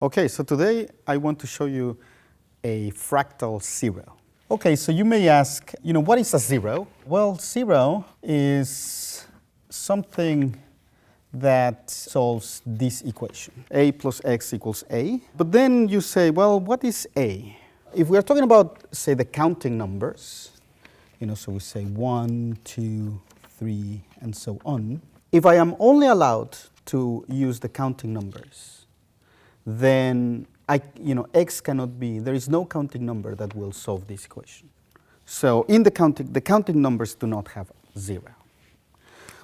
Okay, so today I want to show you a fractal zero. Okay, so you may ask, what is a zero? Well, zero is something that solves this equation, a plus x equals a. But then you say, well, what is a? If we are talking about, say, the counting numbers, so we say 1, 2, 3, and so on. If I am only allowed to use the counting numbers, then x cannot be, there is no counting number that will solve this equation. So in the counting numbers do not have 0.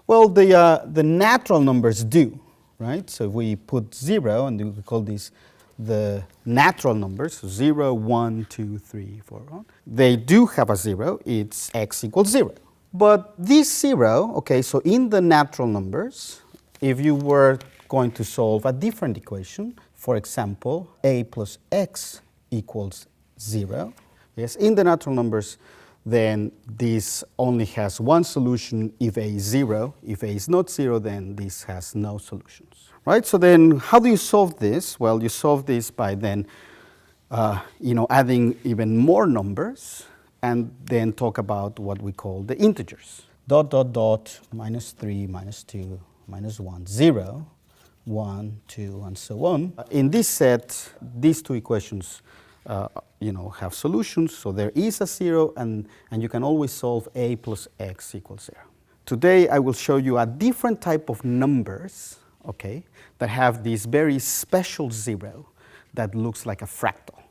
Well, the natural numbers do, right? So if we put 0, and we call these the natural numbers, 0, 1, 2, 3, 4, they do have a 0, it's x equals 0. But this 0, okay, so in the natural numbers, if you were going to solve a different equation, for example, a plus x equals 0, yes, in the natural numbers, then this only has one solution if a is 0. If a is not 0, then this has no solutions. Right? So then how do you solve this? Well, you solve this by then adding even more numbers and then talk about what we call the integers. Dot, dot, dot, minus 3, minus 2, minus 1, 0, 1, 2, and so on. In this set, these two equations have solutions, so there is a 0, and you can always solve a plus x equals 0. Today I will show you a different type of numbers, okay, that have this very special 0 that looks like a fractal,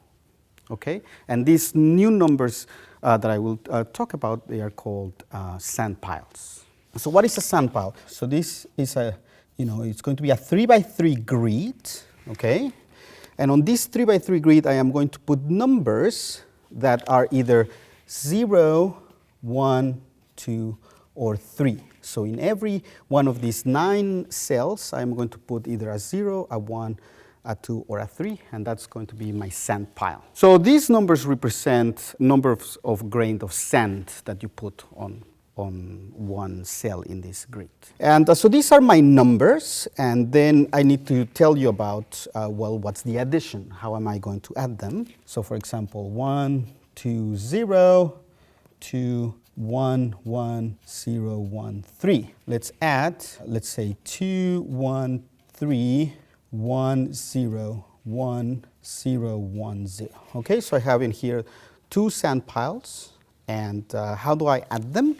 okay? And these new numbers that I will talk about, they are called sandpiles. So what is a sandpile? So this is it's going to be a 3x3 grid, okay? And on this 3x3 grid, I am going to put numbers that are either 0, 1, 2, or 3. So in every one of these 9 cells, I am going to put either a 0, a 1, a 2, or a 3, and that's going to be my sand pile. So these numbers represent numbers of grains of sand that you put on one cell in this grid. And so these are my numbers, and then I need to tell you about, what's the addition? How am I going to add them? So for example, 1, 2, 0, 2, 1, 1, 0, 1, 3. Let's add, let's say 2, 1, 3, 1, 0, 1, 0, 1, 0. Okay, so I have in here 2 sand piles, and how do I add them?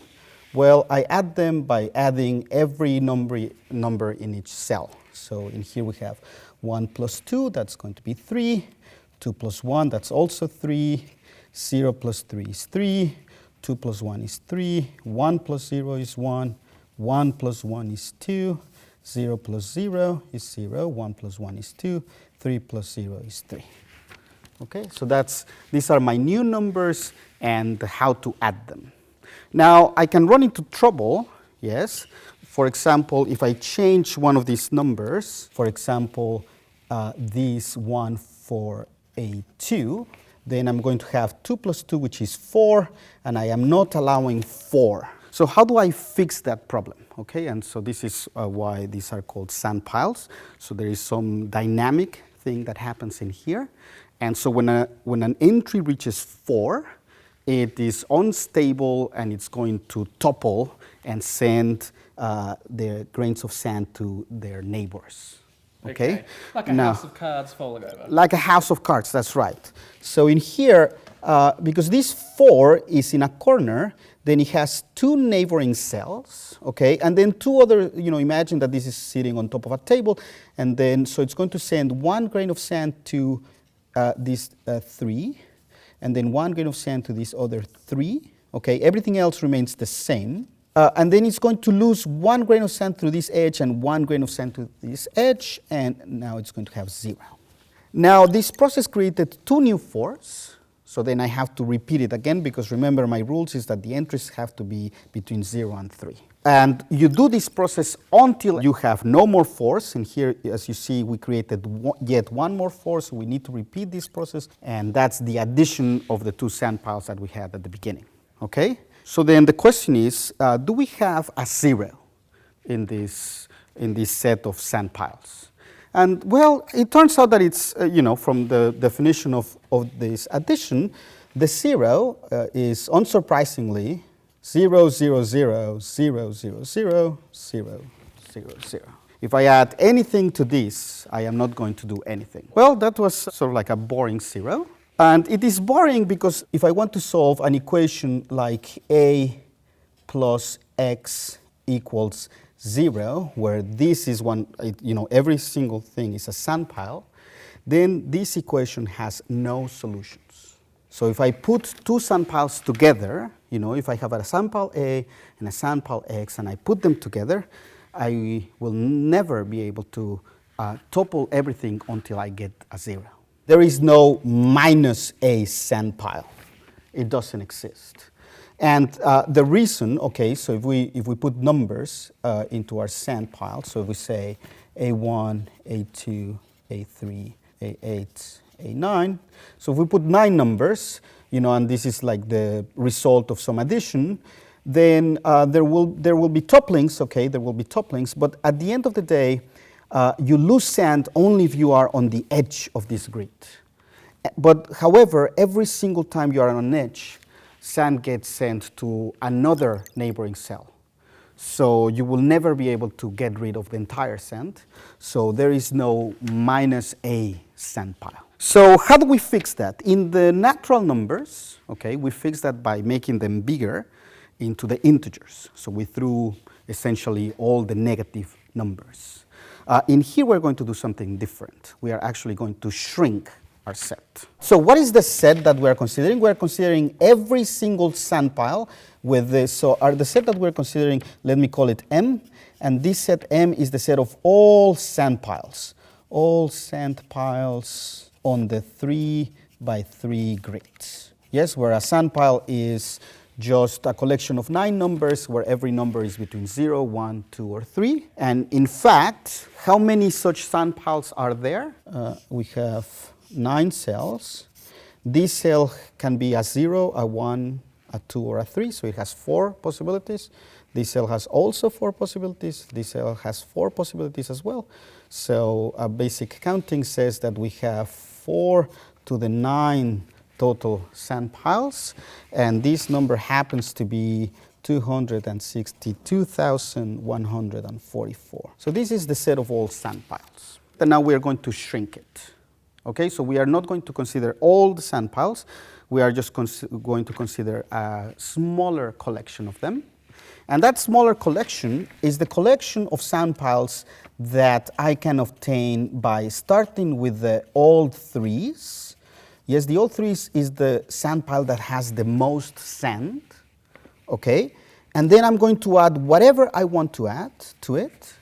Well, I add them by adding every number in each cell. So in here we have 1 plus 2, that's going to be 3. 2 plus 1, that's also 3. 0 plus 3 is 3. 2 plus 1 is 3. 1 plus 0 is 1. 1 plus 1 is 2. 0 plus 0 is 0. 1 plus 1 is 2. 3 plus 0 is 3. Okay, so these are my new numbers and how to add them. Now, I can run into trouble, yes. For example, if I change one of these numbers, for example, this one for a 2, then I'm going to have 2 plus 2, which is 4, and I am not allowing 4. So how do I fix that problem? Okay, and so this is why these are called sand piles. So there is some dynamic thing that happens in here. And so when an entry reaches 4, it is unstable and it's going to topple and send the grains of sand to their neighbors. Okay? Like a house of cards falling over. Like a house of cards, that's right. So in here, because this 4 is in a corner, then it has 2 neighboring cells, okay? And then 2 other, imagine that this is sitting on top of a table, and then, so it's going to send 1 grain of sand to this 3, and then 1 grain of sand to this other 3, okay? Everything else remains the same. And then it's going to lose 1 grain of sand through this edge and 1 grain of sand to this edge, and now it's going to have 0. Now, this process created 2 new 4s, so then I have to repeat it again, because remember, my rules is that the entries have to be between 0 and 3. And you do this process until you have no more 4s. And here, as you see, we created yet 1 more 4, so we need to repeat this process. And that's the addition of the 2 sand piles that we had at the beginning. Okay? So then the question is, do we have a 0 in this set of sand piles? And well, it turns out that it's, from the definition of this addition, the 0 is unsurprisingly 0, 0, 0, 0, 0, 0, 0, 0, 0. If I add anything to this, I am not going to do anything. Well, that was sort of like a boring 0. And it is boring because if I want to solve an equation like a plus x equals 0, where this is one, every single thing is a sandpile, then this equation has no solutions. So if I put two sandpiles together, if I have a sandpile A and a sandpile X and I put them together, I will never be able to topple everything until I get a 0. There is no minus a sandpile. It doesn't exist. And the reason, okay, so if we put numbers into our sandpile, so if we say A1, A2, A3, A8, A9, so if we put 9 numbers, and this is like the result of some addition, then there will be topplings, okay, there will be topplings, but at the end of the day, you lose sand only if you are on the edge of this grid. But however, every single time you are on an edge, sand gets sent to another neighboring cell. So you will never be able to get rid of the entire sand. So there is no minus a sand pile. So how do we fix that? In the natural numbers, okay, we fix that by making them bigger into the integers. So we threw essentially all the negative numbers. In here we're going to do something different. We are actually going to shrink our set. So what is the set that we're considering? We're considering every single sandpile with this. So the set that we're considering, let me call it M, and this set M is the set of all sandpiles. All sandpiles on the 3 by 3 grids. Yes, where a sandpile is just a collection of 9 numbers where every number is between 0, 1, 2, or 3. And in fact, how many such sandpiles are there? We have 9 cells. This cell can be a 0, a 1, a 2, or a 3, so it has 4 possibilities. This cell has also 4 possibilities. This cell has 4 possibilities as well. So basic counting says that we have 4 to the 9 total sandpiles, and this number happens to be 262,144. So this is the set of all sandpiles. And now we are going to shrink it. Okay, so we are not going to consider all the sandpiles. We are just going to consider a smaller collection of them. And that smaller collection is the collection of sandpiles that I can obtain by starting with the old 3s. Yes, the old 3s is the sandpile that has the most sand. Okay, and then I'm going to add whatever I want to add to it.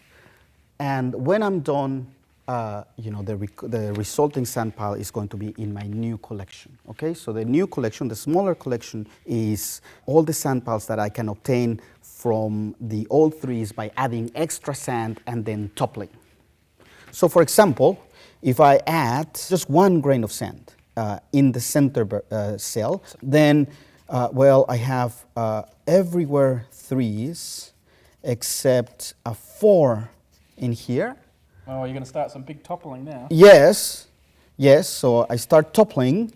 And when I'm done, the resulting sandpile is going to be in my new collection. Okay, so the new collection, the smaller collection, is all the sandpiles that I can obtain from the old 3s by adding extra sand and then toppling. So for example, if I add just 1 grain of sand in the center cell, then I have everywhere 3s except a 4 in here. Oh, you're going to start some big toppling now. Yes, so I start toppling,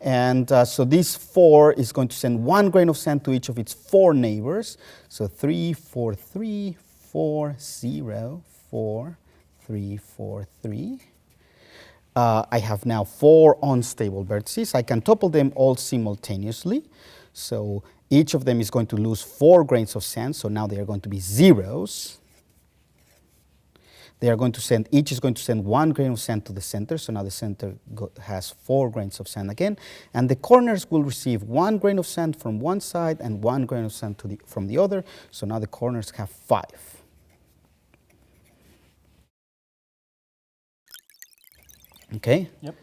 and so this 4 is going to send 1 grain of sand to each of its 4 neighbors. So 3, 4, 3, 4, 0, 4, 3, 4, 3. I have now 4 unstable vertices. I can topple them all simultaneously. So each of them is going to lose 4 grains of sand, so now they are going to be zeros. They are going to send, each is going to send 1 grain of sand to the center, so now the center has 4 grains of sand again. And the corners will receive 1 grain of sand from one side and 1 grain of sand from the other, so now the corners have 5. Okay? Yep.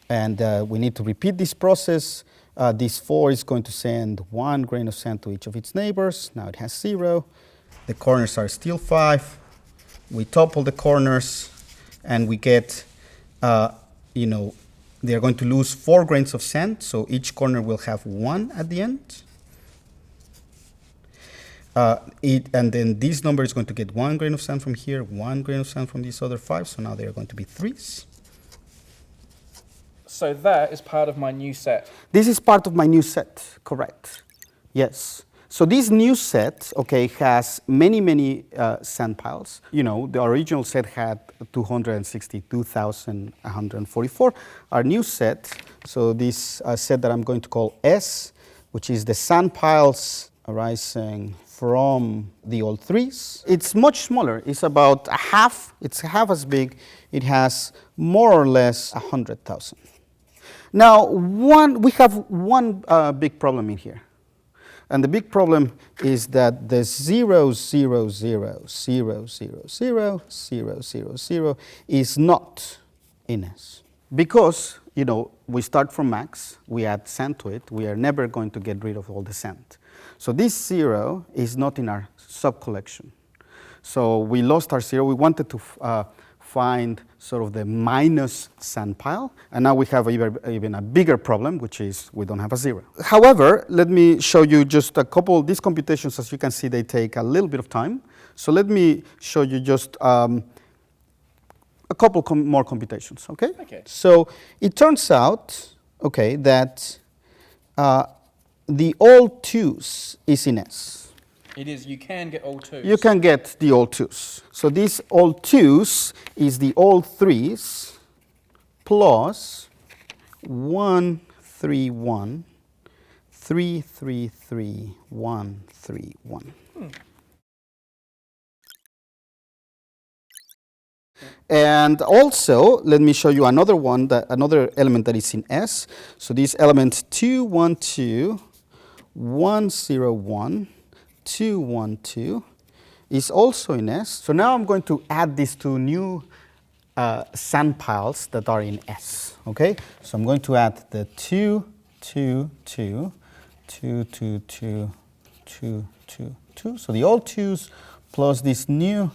And we need to repeat this process. This 4 is going to send 1 grain of sand to each of its neighbors. Now it has 0. The corners are still 5. We topple the corners, and we get, they are going to lose 4 grains of sand, so each corner will have 1 at the end. And then this number is going to get 1 grain of sand from here, 1 grain of sand from these other 5, so now they're going to be 3s. So that is part of my new set. This is part of my new set, correct. Yes. So this new set, okay, has many sand piles. You know, the original set had 262,144. Our new set, so this set that I'm going to call S, which is the sand piles arising from the old 3s. It's much smaller. It's about a half. It's half as big. It has more or less 100,000. Now, we have one big problem in here. And the big problem is that the 0, 0, 0, 0, 0, 0, 0, 0, 0 is not in S. Because, you know, we start from max, we add sand to it, we are never going to get rid of all the sand. So this 0 is not in our sub-collection. So we lost our 0. We wanted to find sort of the minus sand pile, and now we have even a bigger problem, which is we don't have a 0. However, let me show you just a couple. These computations, as you can see, they take a little bit of time. So let me show you just a couple more computations, okay? Okay. So it turns out, okay, that the all 2s is in S. It is, you can get all 2s. You can get the all 2s. So these all 2s is the all 3s plus 1, 3, 1, 3, 3, 3, 1, 3, 1. And also, let me show you another one, another element that is in S. So this element 2, 1, 2, 1, 0, 1, 2, 1, 2 is also in S. So now I'm going to add these two new sand piles that are in S, okay? So I'm going to add the 2, 2, 2, 2, 2, 2, 2, 2, 2. So the all 2s plus this new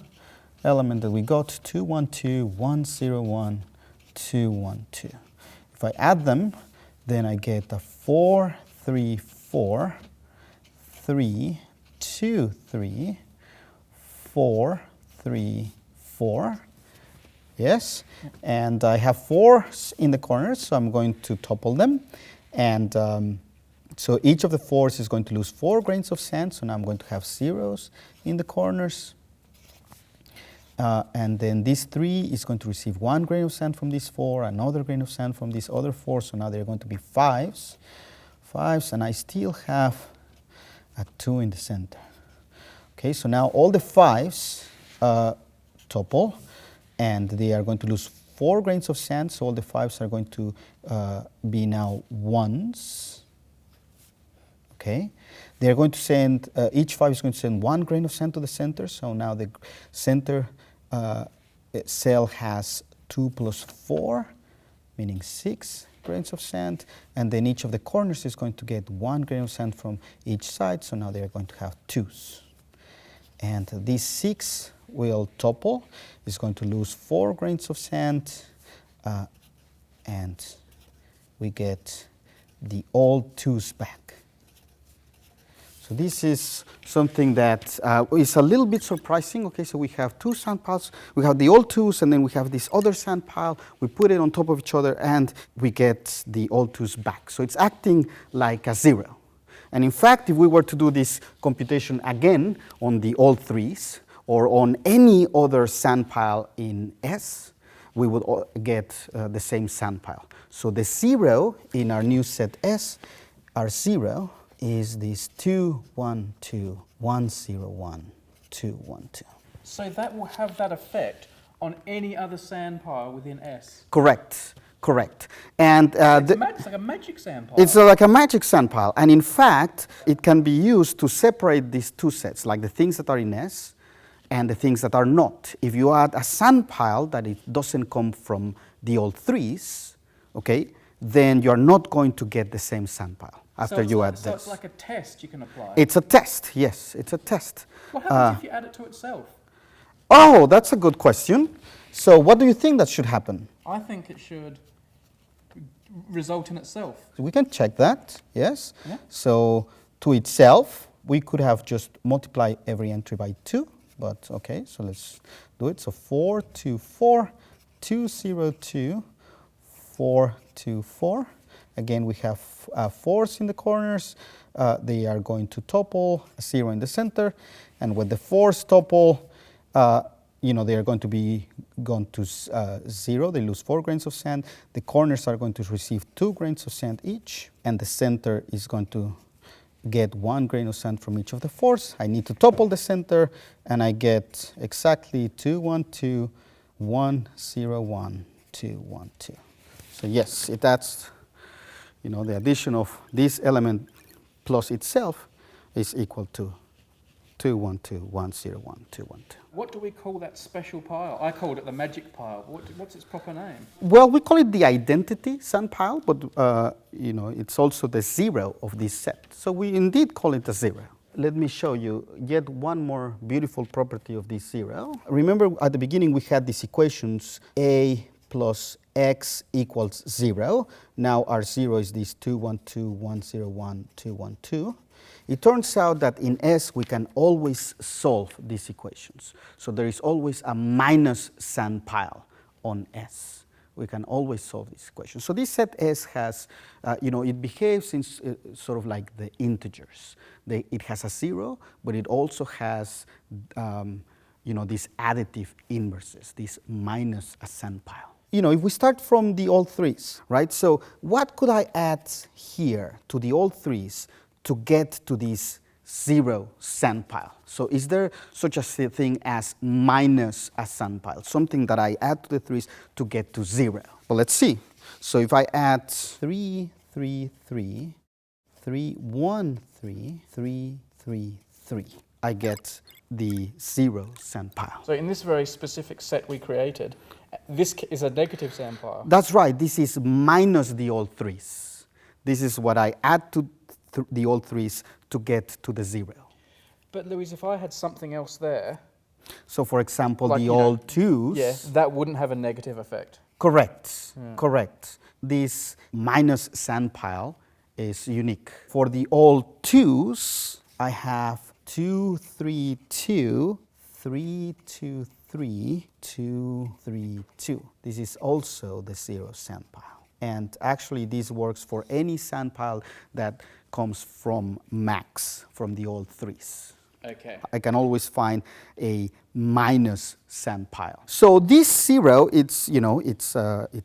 element that we got, 2, 1, 2, 1, 0, 1, 2, 1, 2. If I add them, then I get a 4, 3, 4, 3, 2, 3, 4, 3, 4. Yes, and I have 4s in the corners, so I'm going to topple them. And so each of the 4s is going to lose 4 grains of sand, so now I'm going to have 0s in the corners. And then this 3 is going to receive 1 grain of sand from this 4, another grain of sand from this other 4, so now they're going to be 5s, and I still have a 2 in the center. Okay, so now all the 5s topple, and they are going to lose 4 grains of sand, so all the 5s are going to be now 1s. Okay, they're going to send, each 5 is going to send 1 grain of sand to the center, so now the center cell has 2 plus 4, meaning 6 grains of sand, and then each of the corners is going to get 1 grain of sand from each side, so now they're going to have 2s. And this 6 will topple, is going to lose 4 grains of sand, and we get the all 2s back. So this is something that is a little bit surprising. Okay, so we have 2 sand piles, we have the all 2s, and then we have this other sand pile. We put it on top of each other, and we get the all 2s back. So it's acting like a 0. And in fact, if we were to do this computation again on the all 3s, or on any other sand pile in S, we would get the same sand pile. So the 0 in our new set S, our 0, is this 2, 1, 2, 1, 0, 1, 2, 1, 2. So that will have that effect on any other sand pile within S? Correct, correct. And it's like a magic sand pile. It's like a magic sand pile. And in fact, it can be used to separate these two sets, like the things that are in S and the things that are not. If you add a sand pile that it doesn't come from the all 3s, okay, then you're not going to get the same sand pile after you add this. So it's like a test you can apply? It's a test, yes, it's a test. What happens if you add it to itself? Oh, that's a good question. So what do you think that should happen? I think it should result in itself. We can check that, yes. Yeah. So to itself, We could have just multiplied every entry by 2, but okay, so let's do it. So 4, 2, 4, 2, 0, 2, 4, 2, 4. Again, we have 4s in the corners. They are going to topple, 0 in the center. And when the 4s topple, they are going to be gone to 0. They lose 4 grains of sand. The corners are going to receive 2 grains of sand each. And the center is going to get 1 grain of sand from each of the 4s. I need to topple the center, and I get exactly 2, 1, 2, 1, 0, 1, 2, 1, 2. So yes, that's, the addition of this element plus itself is equal to 2, 1, 2, 1, 0, 1, 2, 1, 2. What do we call that special pile? I called it the magic pile. What's its proper name? Well, we call it the identity SANDPILE, but it's also the 0 of this set. So we indeed call it a 0. Let me show you yet one more beautiful property of this 0. Remember at the beginning we had these equations A plus x equals 0. Now our 0 is this 2, 1, 2, 1, 0, 1, 2, 1, 2. It turns out that in S we can always solve these equations. So there is always a minus SANDPILE on S. We can always solve this equation. So this set S has, it behaves in sort of like the integers. It has a 0, but it also has, these additive inverses, this minus a SANDPILE. If we start from the all 3's, right? So what could I add here to the all 3's to get to this 0 SANDPILE? So is there such a thing as minus a SANDPILE, something that I add to the 3's to get to 0? Well, let's see. So if I add 3, 3, 3, 3, 1, 3, 3, 3, 3, I get the 0 SANDPILE. So in this very specific set we created, this is a negative SANDPILE. That's right. This is minus the all 3's. This is what I add to the all 3's to get to the 0. But Luis, if I had something else there... So for example, like, the all 2's... Yeah, that wouldn't have a negative effect. Correct, Yeah. correct. This minus SANDPILE is unique. For the all 2's, I have 2, 3, 2, 3, 2, 3, 2, 3, 2. This is also the 0 SANDPILE. And actually this works for any SANDPILE that comes from max, from the all 3's. Okay. I can always find a minus SANDPILE. So this 0, it's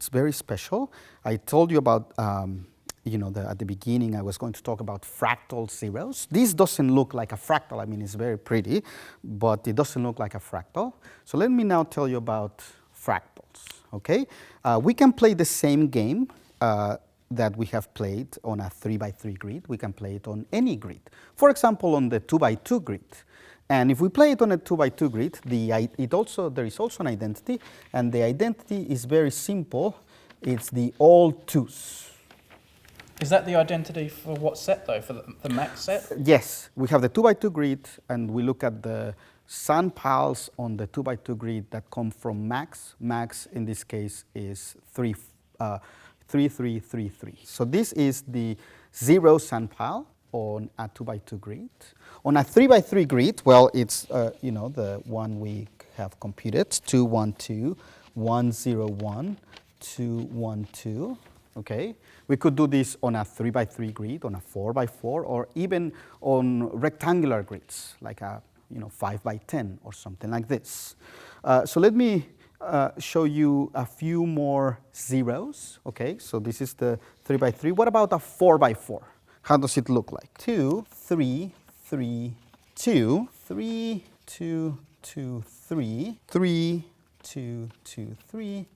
very special. I told you about, at the beginning I was going to talk about fractal zeros. This doesn't look like a fractal. I mean, it's very pretty, but it doesn't look like a fractal. So let me now tell you about fractals, okay? We can play the same game that we have played on a 3x3 grid. We can play it on any grid. For example, on the 2x2 grid. And if we play it on a 2x2 grid, there is also an identity, and the identity is very simple. It's the all 2's. Is that the identity for what set, though? For the max set? Yes. We have the 2x2 grid, and we look at the SANDPILEs on the 2x2 grid that come from max. Max, in this case, is 3, 3, 3, 3, 3. So this is the 0 SANDPILE on a 2x2 grid. On a 3x3 grid, well, it's the one we have computed, 2, 1, 2, 1, 0, 1, 2, 1, 2. Okay, we could do this on a 3x3 grid, on a 4x4, or even on rectangular grids, like a 5x10 or something like this. So let me show you a few more zeros. Okay, so this is the 3x3. What about a 4x4? How does it look like? 2, 3, 3, 2, 3, 2, 2, 3, 3, 2, 2, 3,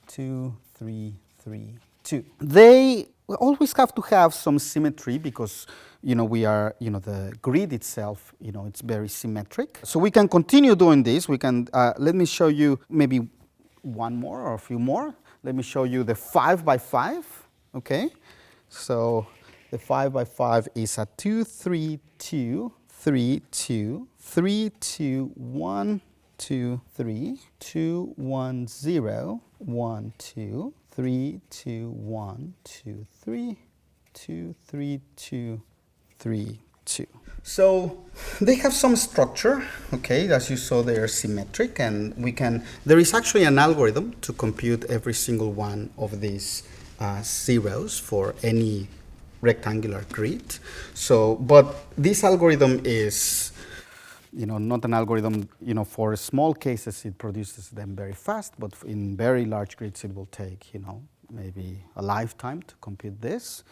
2, 3, 3, 2. They always have to have some symmetry because we are, the grid itself, it's very symmetric. So we can continue doing this. We can, let me show you maybe one more or a few more. Let me show you the 5x5, okay? So the 5x5 is a 2, 3, 2, 3, 2, 3, 2, 1, 2, 3, 2, 1, 0, 1, 2, 3, 2, 1, 2, 3, 2, 3, 2, 3, 2. So they have some structure, okay, as you saw they are symmetric, and there is actually an algorithm to compute every single one of these zeros for any rectangular grid. So, but this algorithm is, not an algorithm, for small cases it produces them very fast, but in very large grids it will take, maybe a lifetime to compute this.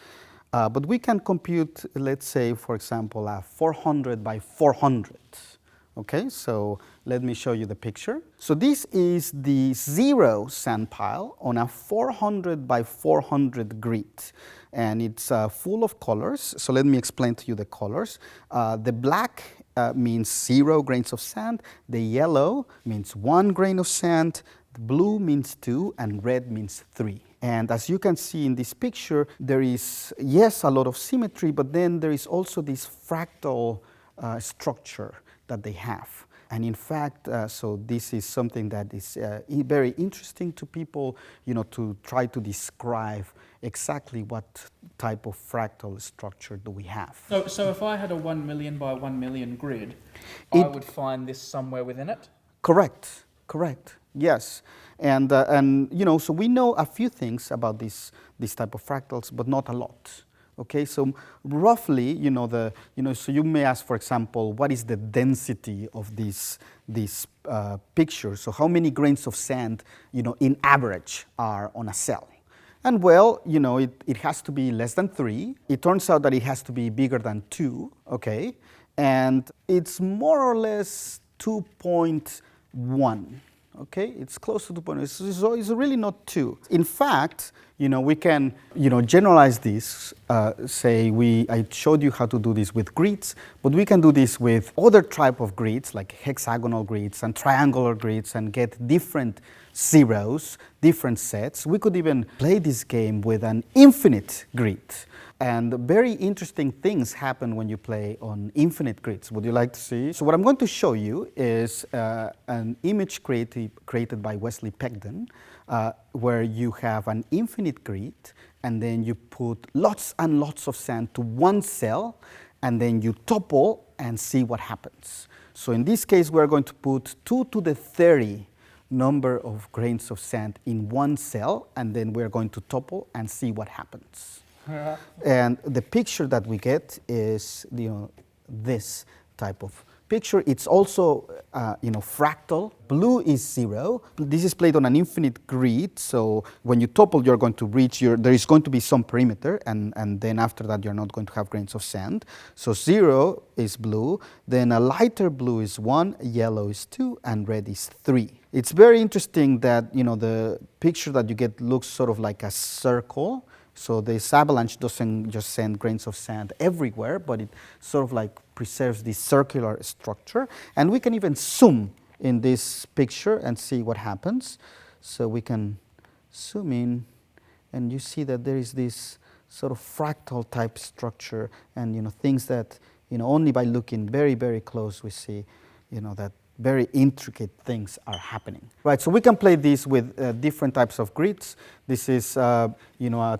But we can compute, let's say, for example, a 400 by 400. Okay, so let me show you the picture. So this is the 0 sandpile on a 400 by 400 grid. And it's full of colors. So let me explain to you the colors. The black means 0 grains of sand. The yellow means 1 grain of sand. The blue means 2, and red means 3. And as you can see in this picture, there is, yes, a lot of symmetry, but then there is also this fractal structure that they have. And in fact, so this is something that is very interesting to people, to try to describe exactly what type of fractal structure do we have. So if I had a 1 million by 1 million grid, I would find this somewhere within it? Correct, yes. And so we know a few things about this type of fractals, but not a lot. Okay, so roughly, so you may ask, for example, what is the density of this picture? So how many grains of sand, in average are on a cell? And well, it has to be less than 3. It turns out that it has to be bigger than 2, okay? And it's more or less 2.1. Okay, it's close to 2.1, so it's really not 2. In fact, we can, generalize this, I showed you how to do this with grids, but we can do this with other type of grids, like hexagonal grids and triangular grids, and get different zeros, different sets. We could even play this game with an infinite grid. And very interesting things happen when you play on infinite grids. Would you like to see? So what I'm going to show you is an image created by Wesley Pegden, where you have an infinite grid, and then you put lots and lots of sand to one cell, and then you topple and see what happens. So in this case, we're going to put 2 to the 30 number of grains of sand in one cell, and then we're going to topple and see what happens. And the picture that we get is, this type of picture. It's also, fractal. Blue is 0. This is played on an infinite grid, so when you topple, you're going to reach there is going to be some perimeter, and then after that, you're not going to have grains of sand. So 0 is blue, then a lighter blue is 1, yellow is 2, and red is 3. It's very interesting that, the picture that you get looks sort of like a circle. So this avalanche doesn't just send grains of sand everywhere, but it sort of like preserves this circular structure. And we can even zoom in this picture and see what happens. So we can zoom in, and you see that there is this sort of fractal type structure, and things that only by looking very, very close we see that very intricate things are happening. Right, so we can play this with different types of grids. This is, a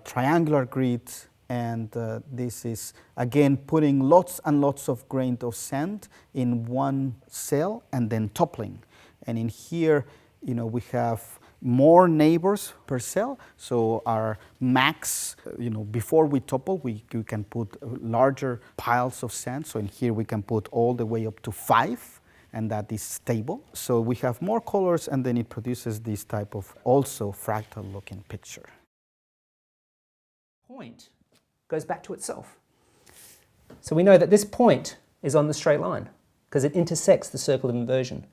triangular grid, and this is, again, putting lots and lots of grains of sand in one cell and then toppling. And in here, we have more neighbors per cell, so our max, before we topple, we can put larger piles of sand. So in here, we can put all the way up to 5. And that is stable. So we have more colors, and then it produces this type of also fractal looking picture. Point goes back to itself. So we know that this point is on the straight line because it intersects the circle of inversion.